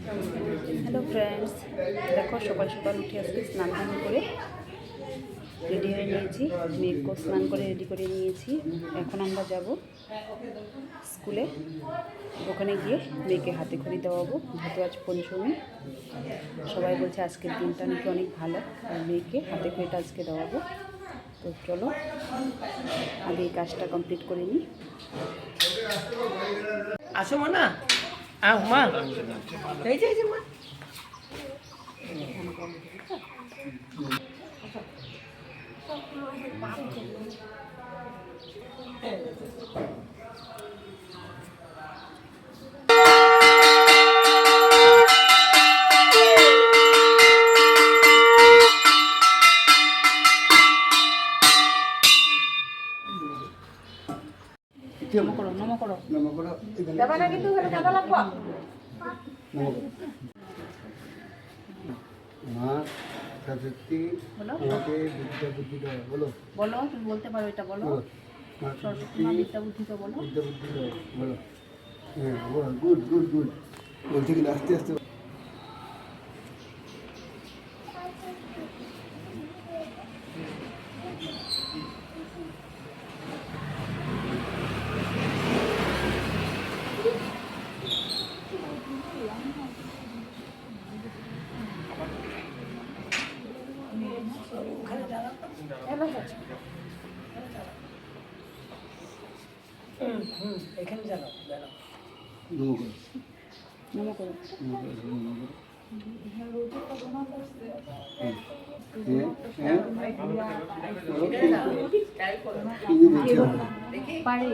Hello friends, দেখো সকাল সকাল উঠে আজকে স্নান টান করে রেডি হয়ে নিয়েছি। মেয়েকেও স্নান করে রেডি করে নিয়েছি। এখন আমরা যাব স্কুলে, ওখানে গিয়ে মেয়েকে হাতে খড়ি দেওয়াবো। যেহেতু আজ পঞ্চমী, সবাই বলছে আজকের দিনটা নাকি অনেক ভালো, আর মেয়েকে হাতে খড়িটা আজকে দেওয়াবো। তো চলো আগে এই কাজটা কমপ্লিট করে নিই। আসো মা, আও মা, এই যে মা। নমো করো, নমো করো। দেবা না কিন্তু ওখানে কাদা লাগবে। মা সরস্বতী আমাকে বিদ্যা বুদ্ধি দাও। বলো বলো, তুমি বলতে পারো, এটা বলো। মা সরস্বতী মা বিদ্যা বুদ্ধি তো বলো। বিদ্যা বুদ্ধি দাও। বলো। হ্যাঁ বল, গুড গুড গুড। বলছি কিন্তু আস্তে আস্তে। এখানে জানো নমো করো, নমো করো। নমো করো, নমো করো। পারে।